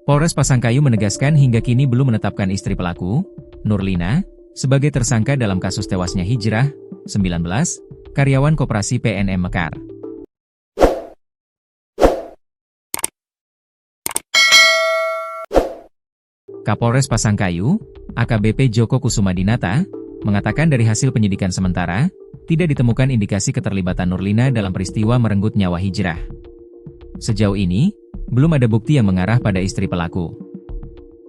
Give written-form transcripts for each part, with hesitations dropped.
Polres Pasangkayu menegaskan hingga kini belum menetapkan istri pelaku, Nurlina, sebagai tersangka dalam kasus tewasnya Hijrah, 19, karyawan koperasi PNM Mekar. Kapolres Pasangkayu, AKBP Joko Kusumadinata, mengatakan dari hasil penyidikan sementara, tidak ditemukan indikasi keterlibatan Nurlina dalam peristiwa merenggut nyawa Hijrah. Sejauh ini, belum ada bukti yang mengarah pada istri pelaku.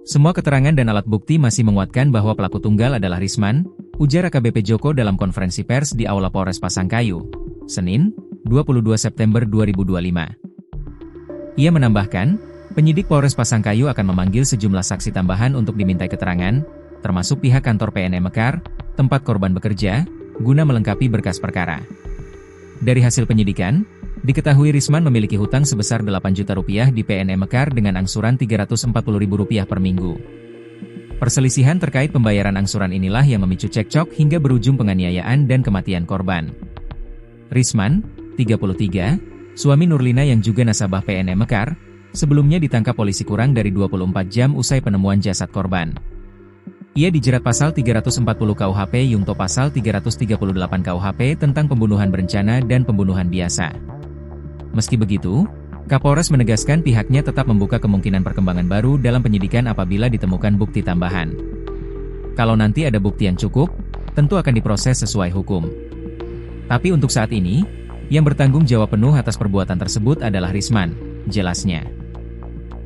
Semua keterangan dan alat bukti masih menguatkan bahwa pelaku tunggal adalah Risman, ujar AKBP Joko dalam konferensi pers di Aula Polres Pasangkayu, Senin, 22 September 2025. Ia menambahkan, penyidik Polres Pasangkayu akan memanggil sejumlah saksi tambahan untuk dimintai keterangan, termasuk pihak kantor PNM Mekar, tempat korban bekerja, guna melengkapi berkas perkara. Dari hasil penyidikan, diketahui Risman memiliki hutang sebesar 8 juta rupiah di PNM Mekar dengan angsuran Rp340.000 per minggu. Perselisihan terkait pembayaran angsuran inilah yang memicu cekcok hingga berujung penganiayaan dan kematian korban. Risman, 33, suami Nurlina yang juga nasabah PNM Mekar, sebelumnya ditangkap polisi kurang dari 24 jam usai penemuan jasad korban. Ia dijerat pasal 340 KUHP Yungto pasal 338 KUHP tentang pembunuhan berencana dan pembunuhan biasa. Meski begitu, Kapolres menegaskan pihaknya tetap membuka kemungkinan perkembangan baru dalam penyidikan apabila ditemukan bukti tambahan. Kalau nanti ada bukti yang cukup, tentu akan diproses sesuai hukum. Tapi untuk saat ini, yang bertanggung jawab penuh atas perbuatan tersebut adalah Risman, jelasnya.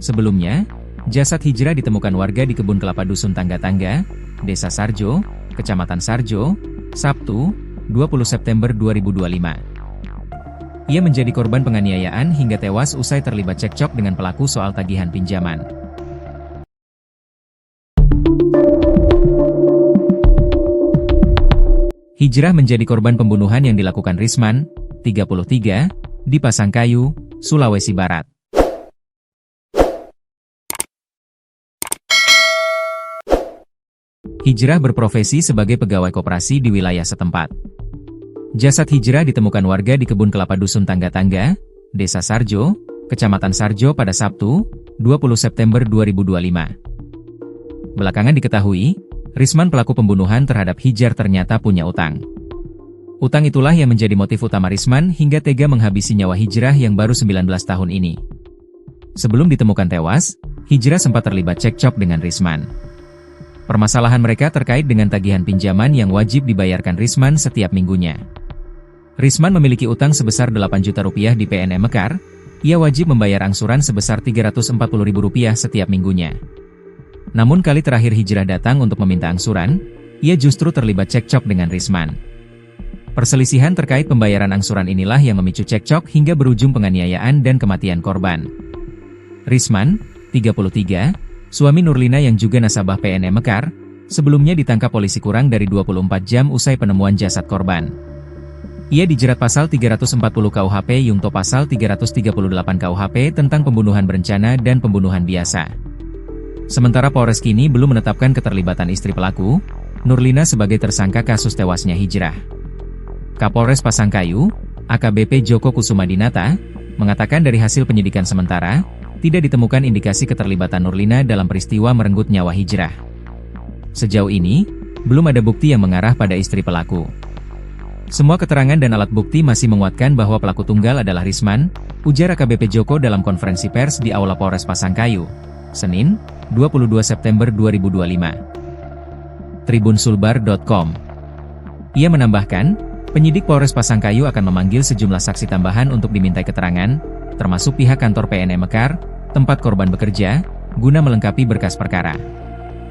Sebelumnya, jasad Hijrah ditemukan warga di kebun kelapa Dusun Tangga-Tangga, Desa Sarjo, Kecamatan Sarjo, Sabtu, 20 September 2025. Ia menjadi korban penganiayaan hingga tewas usai terlibat cekcok dengan pelaku soal tagihan pinjaman. Hijrah menjadi korban pembunuhan yang dilakukan Risman, 33, di Pasangkayu, Sulawesi Barat. Hijrah berprofesi sebagai pegawai koperasi di wilayah setempat. Jasad Hijrah ditemukan warga di kebun kelapa Dusun Tangga-Tangga, Desa Sarjo, Kecamatan Sarjo pada Sabtu, 20 September 2025. Belakangan diketahui, Risman pelaku pembunuhan terhadap Hijrah ternyata punya utang. Utang itulah yang menjadi motif utama Risman hingga tega menghabisi nyawa Hijrah yang baru 19 tahun ini. Sebelum ditemukan tewas, Hijrah sempat terlibat cekcok dengan Risman. Permasalahan mereka terkait dengan tagihan pinjaman yang wajib dibayarkan Risman setiap minggunya. Risman memiliki utang sebesar 8 juta rupiah di PNM Mekar, ia wajib membayar angsuran sebesar Rp340.000 setiap minggunya. Namun kali terakhir Hijrah datang untuk meminta angsuran, ia justru terlibat cekcok dengan Risman. Perselisihan terkait pembayaran angsuran inilah yang memicu cekcok hingga berujung penganiayaan dan kematian korban. Risman, 33, suami Nurlina yang juga nasabah PNM Mekar, sebelumnya ditangkap polisi kurang dari 24 jam usai penemuan jasad korban. Ia dijerat pasal 340 KUHP Yungto pasal 338 KUHP tentang pembunuhan berencana dan pembunuhan biasa. Sementara Polres kini belum menetapkan keterlibatan istri pelaku, Nurlina sebagai tersangka kasus tewasnya Hijrah. Kapolres Pasangkayu, AKBP Joko Kusumadinata, mengatakan dari hasil penyidikan sementara, tidak ditemukan indikasi keterlibatan Nurlina dalam peristiwa merenggut nyawa Hijrah. Sejauh ini, belum ada bukti yang mengarah pada istri pelaku. Semua keterangan dan alat bukti masih menguatkan bahwa pelaku tunggal adalah Risman, ujar AKBP Joko dalam konferensi pers di Aula Polres Pasangkayu, Senin, 22 September 2025. Tribunsulbar.com. Ia menambahkan, penyidik Polres Pasangkayu akan memanggil sejumlah saksi tambahan untuk dimintai keterangan, termasuk pihak kantor PNM Mekar, tempat korban bekerja, guna melengkapi berkas perkara.